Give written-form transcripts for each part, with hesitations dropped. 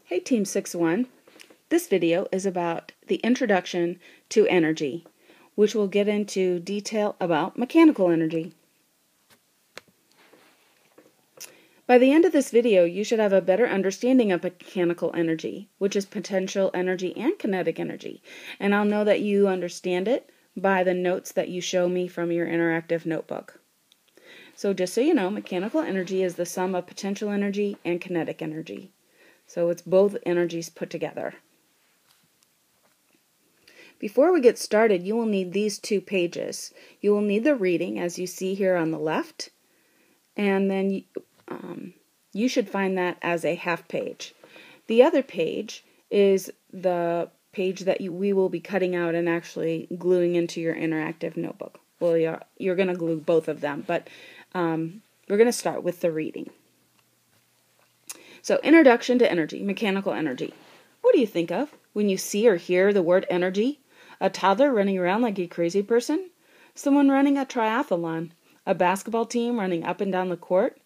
Hey Team 6-1, this video is about the introduction to energy, which will get into detail about mechanical energy. By the end of this video, you should have a better understanding of mechanical energy, which is potential energy and kinetic energy, and I'll know that you understand it by the notes that you show me from your interactive notebook. So just so you know, mechanical energy is the sum of potential energy and kinetic energy. So it's both energies put together. Before we get started, you will need these 2 pages. You will need the reading, as you see here on the left, and then you should find that as a half page. The other page is the page that we will be cutting out and actually gluing into your interactive notebook. Well, you're going to glue both of them, but we're going to start with the reading. So, introduction to energy, mechanical energy. What do you think of when you see or hear the word energy? A toddler running around like a crazy person? Someone running a triathlon? A basketball team running up and down the court?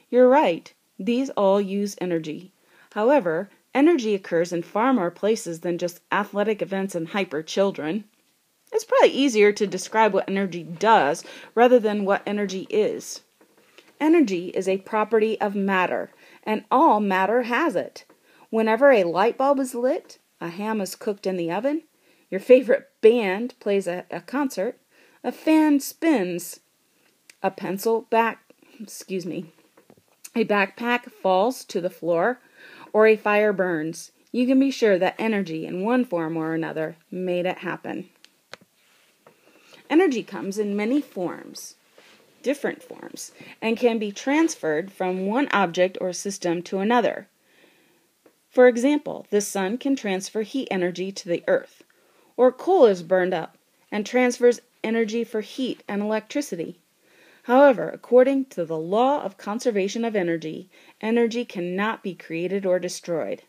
You're right. These all use energy. However, energy occurs in far more places than just athletic events and hyper children. It's probably easier to describe what energy does rather than what energy is. Energy is a property of matter, and all matter has it. Whenever a light bulb is lit, a ham is cooked in the oven, your favorite band plays a concert, a fan spins, a backpack falls to the floor, or a fire burns, you can be sure that energy in one form or another made it happen. Energy comes in many forms, different forms, and can be transferred from one object or system to another. For example, the sun can transfer heat energy to the earth, or coal is burned up and transfers energy for heat and electricity. However, according to the law of conservation of energy, energy cannot be created or destroyed.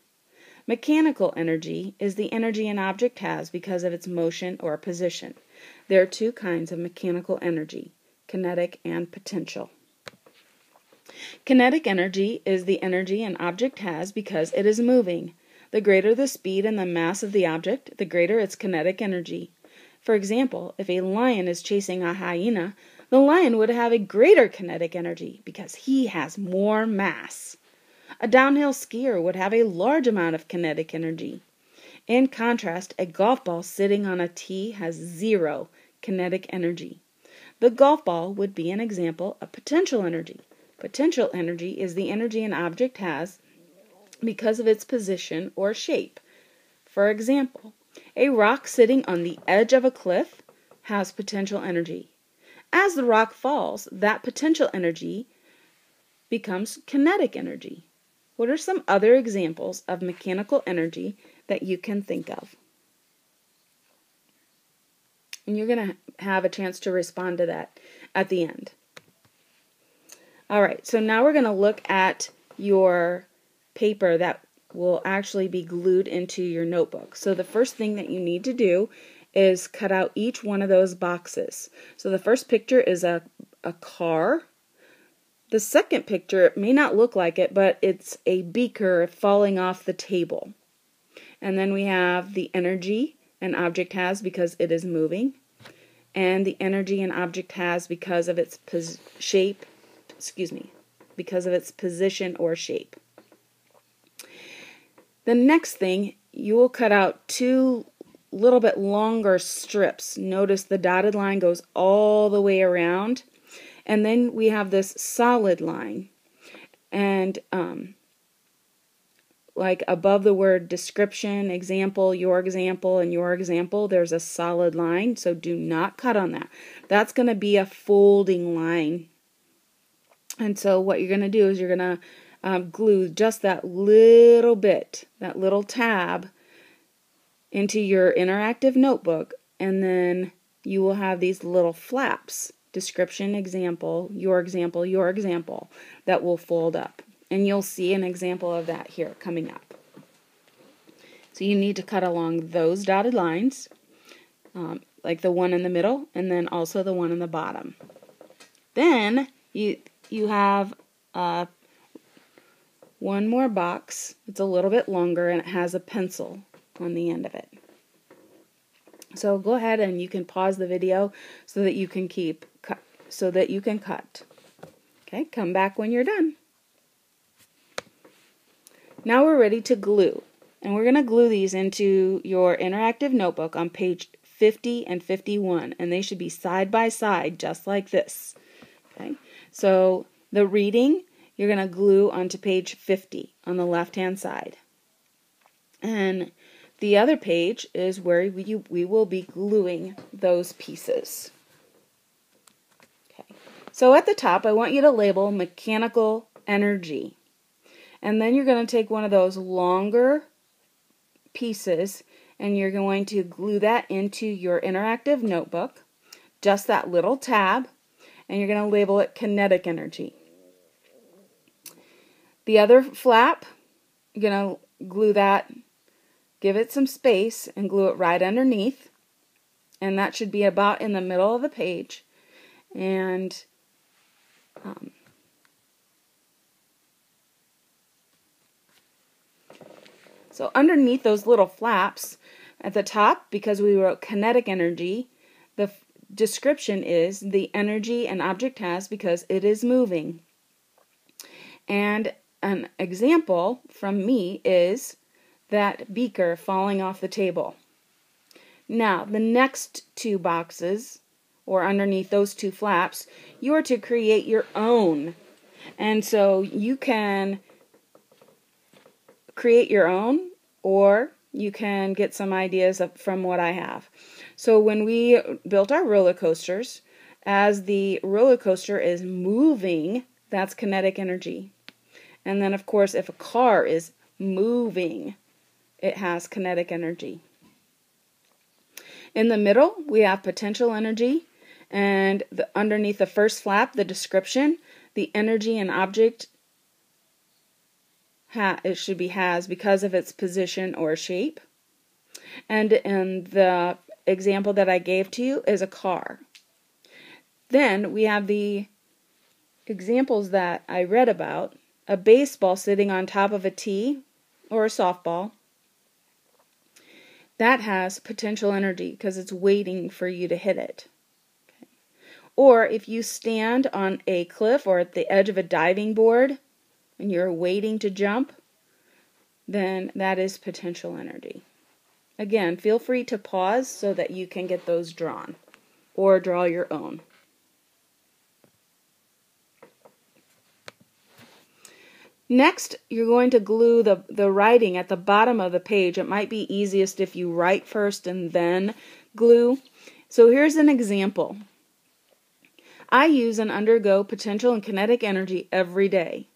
Mechanical energy is the energy an object has because of its motion or position. There are 2 kinds of mechanical energy: kinetic and potential. Kinetic energy is the energy an object has because it is moving. The greater the speed and the mass of the object, the greater its kinetic energy. For example, if a lion is chasing a hyena, the lion would have a greater kinetic energy because he has more mass. A downhill skier would have a large amount of kinetic energy. In contrast, a golf ball sitting on a tee has 0 kinetic energy. The golf ball would be an example of potential energy. Potential energy is the energy an object has because of its position or shape. For example, a rock sitting on the edge of a cliff has potential energy. As the rock falls, that potential energy becomes kinetic energy. What are some other examples of mechanical energy that you can think of? And you're going to have a chance to respond to that at the end. All right, so now we're going to look at your paper that will actually be glued into your notebook. So the first thing that you need to do is cut out each one of those boxes. So the first picture is a car. The second picture, it may not look like it, but it's a beaker falling off the table. And then we have the energy an object has because it is moving, and the energy an object has because of its because of its position or shape. The next thing, you will cut out 2 little bit longer strips. Notice the dotted line goes all the way around, and then we have this solid line, and like above the word description, example, your example, and your example, there's a solid line, so do not cut on that. That's going to be a folding line. And so what you're going to do is you're going to glue just that little bit, that little tab, into your interactive notebook, and then you will have these little flaps, description, example, your example, your example, that will fold up. And you'll see an example of that here coming up. So you need to cut along those dotted lines, like the one in the middle, and then also the one in the bottom. Then you have one more box. It's a little bit longer and it has a pencil on the end of it. So go ahead and you can pause the video so that you can cut. Okay, come back when you're done. Now we're ready to glue. And we're going to glue these into your interactive notebook on page 50 and 51. And they should be side by side, just like this. Okay, so the reading, you're going to glue onto page 50 on the left-hand side. And the other page is where we will be gluing those pieces. Okay. So at the top, I want you to label mechanical energy. And then you're going to take one of those longer pieces and you're going to glue that into your interactive notebook, just that little tab, and you're going to label it kinetic energy. The other flap, you're going to glue that, give it some space, and glue it right underneath. And that should be about in the middle of the page. And so underneath those little flaps at the top, because we wrote kinetic energy, the description is the energy an object has because it is moving. And an example from me is that beaker falling off the table. Now, the next two boxes, or underneath those two flaps, you are to create your own. And so you can create your own, or you can get some ideas from what I have. So when we built our roller coasters, as the roller coaster is moving, that's kinetic energy. And then, of course, if a car is moving, it has kinetic energy. In the middle, we have potential energy, and underneath the first flap, the description, the energy an object it should be has because of its position or shape. And in the example that I gave to you is a car. Then we have the examples that I read about, a baseball sitting on top of a tee or a softball. That has potential energy because it's waiting for you to hit it. Okay. Or if you stand on a cliff or at the edge of a diving board and you're waiting to jump, then that is potential energy. Again, feel free to pause so that you can get those drawn or draw your own. Next, you're going to glue the writing at the bottom of the page. It might be easiest if you write first and then glue. So here's an example. I use and undergo potential and kinetic energy every day.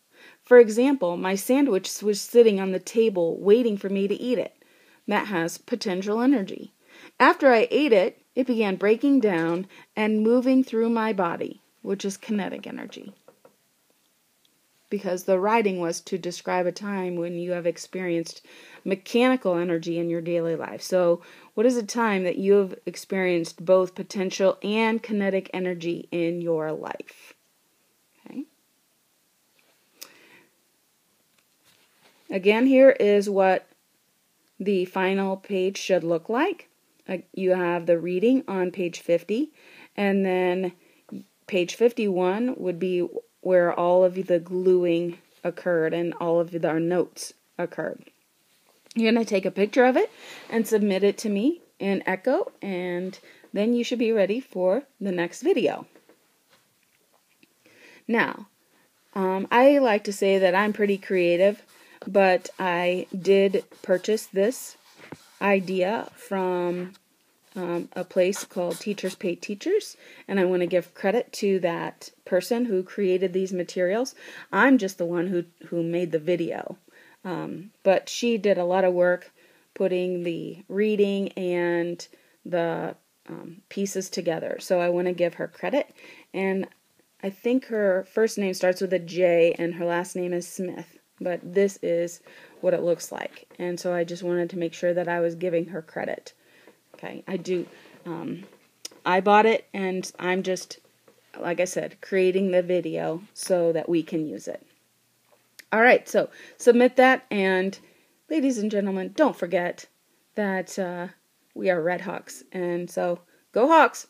For example, my sandwich was sitting on the table waiting for me to eat it. That has potential energy. After I ate it, it began breaking down and moving through my body, which is kinetic energy. Because the writing was to describe a time when you have experienced mechanical energy in your daily life. So what is a time that you have experienced both potential and kinetic energy in your life? Okay. Again, here is what the final page should look like. You have the reading on page 50, and then page 51 would be where all of the gluing occurred and all of our notes occurred. You're going to take a picture of it and submit it to me in Echo, and then you should be ready for the next video. Now, I like to say that I'm pretty creative, but I did purchase this idea from a place called Teachers Pay Teachers, and I want to give credit to that person who created these materials. I'm just the one who made the video, but she did a lot of work putting the reading and the pieces together, so I want to give her credit. And I think her first name starts with a J and her last name is Smith, but this is what it looks like, and so I just wanted to make sure that I was giving her credit. Okay, I bought it, and I'm just, like I said, creating the video so that we can use it. All right, so submit that, and ladies and gentlemen, don't forget that we are Red Hawks, and so go Hawks!